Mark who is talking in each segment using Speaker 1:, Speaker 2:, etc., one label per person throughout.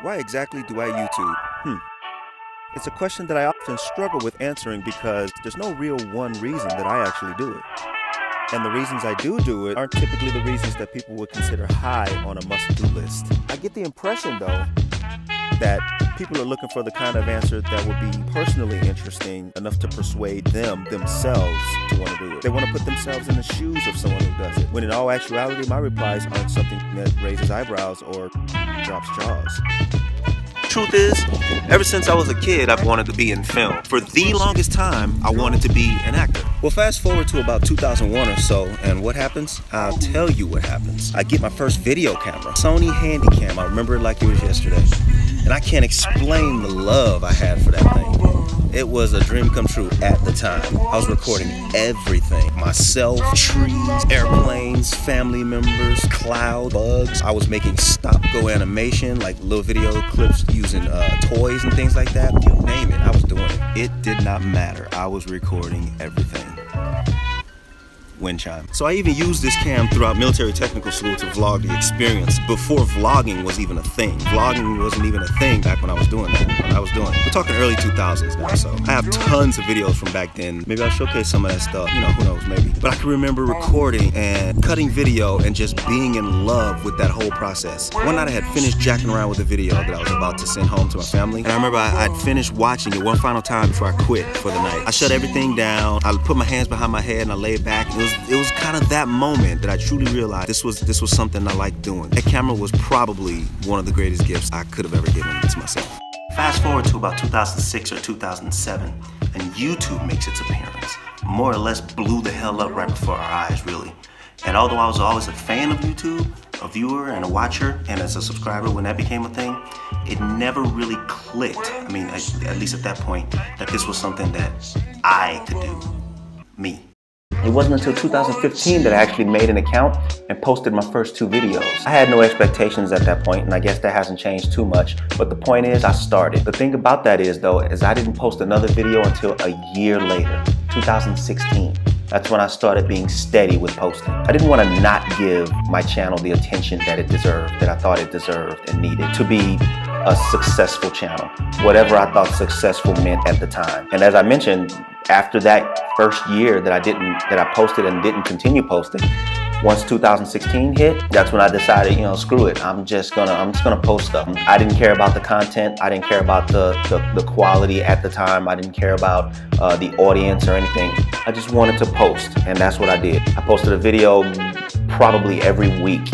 Speaker 1: Why exactly do I YouTube? It's a question that I often struggle with answering because there's no real one reason that I actually do it. And the reasons I do it aren't typically the reasons that people would consider high on a must-do list. I get the impression, though, that people are looking for the kind of answer that would be personally interesting enough to persuade themselves to want to do it. They want to put themselves in the shoes of someone who does it. When in all actuality, my replies aren't something that raises eyebrows or drops jaws.
Speaker 2: Truth is, ever since I was a kid, I've wanted to be in film. For the longest time, I wanted to be an actor.
Speaker 1: Well, fast forward to about 2001 or so, and what happens? I'll tell you what happens. I get my first video camera, Sony Handycam. I remember it like it was yesterday. And I can't explain the love I had for that thing. It was a dream come true at the time. I was recording everything. Myself, trees, airplanes, family members, cloud, bugs. I was making stop-go animation, like little video clips using toys and things like that. You name it, I was doing it. It did not matter. I was recording everything. Wind chime. So I even used this cam throughout military technical school to vlog the experience before vlogging was even a thing. Vlogging wasn't even a thing back when I was doing that. We're talking early 2000s now, so I have tons of videos from back then. Maybe I'll showcase some of that stuff, who knows, maybe. But I can remember recording and cutting video and just being in love with that whole process. One night I had finished jacking around with the video that I was about to send home to my family, and I remember I'd finished watching it one final time before I quit for the night. I shut everything down, I put my hands behind my head and I laid back. It was kind of that moment that I truly realized this was something I liked doing. That camera was probably one of the greatest gifts I could have ever given to myself.
Speaker 2: Fast forward to about 2006 or 2007, and YouTube makes its appearance. More or less blew the hell up right before our eyes, really. And although I was always a fan of YouTube, a viewer and a watcher, and as a subscriber when that became a thing, it never really clicked. I mean, at least at that point, that this was something that I could do. Me. It wasn't until 2015 that I actually made an account and posted my first 2 videos. I had no expectations at that point, and I guess that hasn't changed too much, but the point is I started. The thing about that is, though, is I didn't post another video until a year later, 2016. That's when I started being steady with posting. I didn't want to not give my channel the attention that it deserved, that I thought it deserved and needed to be a successful channel, whatever I thought successful meant at the time. And as I mentioned, after that first year that I posted and didn't continue posting, once 2016 hit, that's when I decided, screw it. I'm just gonna post stuff. I didn't care about the content. I didn't care about the quality at the time. I didn't care about the audience or anything. I just wanted to post, and that's what I did. I posted a video probably every week,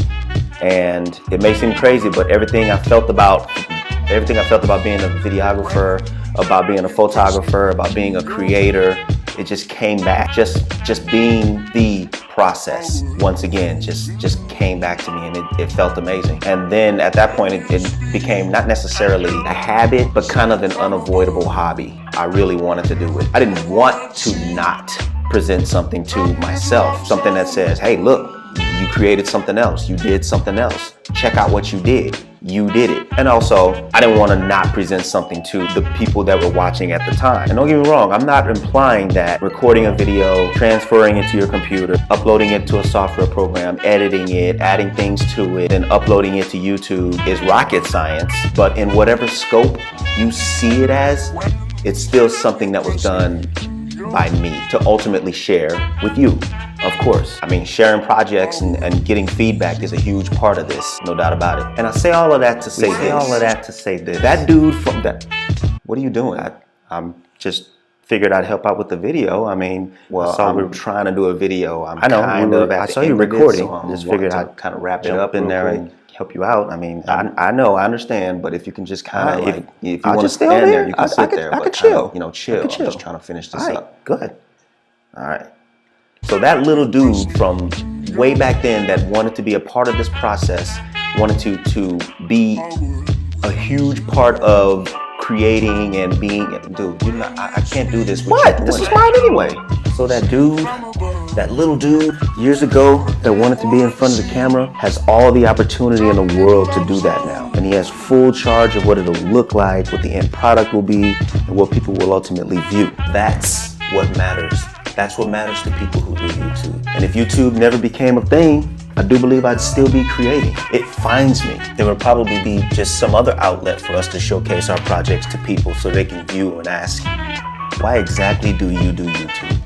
Speaker 2: and it may seem crazy, but everything I felt about being a videographer, about being a photographer, about being a creator, it just came back. Just being the process once again just came back to me, and it felt amazing. And then at that point it became not necessarily a habit, but kind of an unavoidable hobby. I really wanted to do it. I didn't want to not present something to myself, something that says, hey, look, you created something else, you did something else, check out what you did. You did it. And also, I didn't want to not present something to the people that were watching at the time. And don't get me wrong, I'm not implying that recording a video, transferring it to your computer, uploading it to a software program, editing it, adding things to it, and uploading it to YouTube is rocket science. But in whatever scope you see it as, it's still something that was done by me to ultimately share with you. Of course. I mean, sharing projects and getting feedback is a huge part of this, no doubt about it. And I say all of that to say this. That dude from that, what are you doing? I'm just figured I'd help out with the video. I mean, well, I saw we were trying to do a video. I saw you recording. So just figured I'd kind of wrap it up in there and help you out. I mean, I know, I understand, but if you can just kind of, if you want to stand there, you can sit there. I could chill. Chill. I'm just trying to finish this up. Good. All right. So that little dude from way back then that wanted to be a part of this process, wanted to be a huge part of creating and being, dude, I can't do this. What? This is mine anyway. So that dude, that little dude years ago that wanted to be in front of the camera has all the opportunity in the world to do that now. And he has full charge of what it'll look like, what the end product will be, and what people will ultimately view. That's what matters. That's what matters to people who do YouTube. And if YouTube never became a thing,
Speaker 1: I do believe I'd still be creating. It finds me. It would probably be just some other outlet for us to showcase our projects to people so they can view and ask, why exactly do you do YouTube?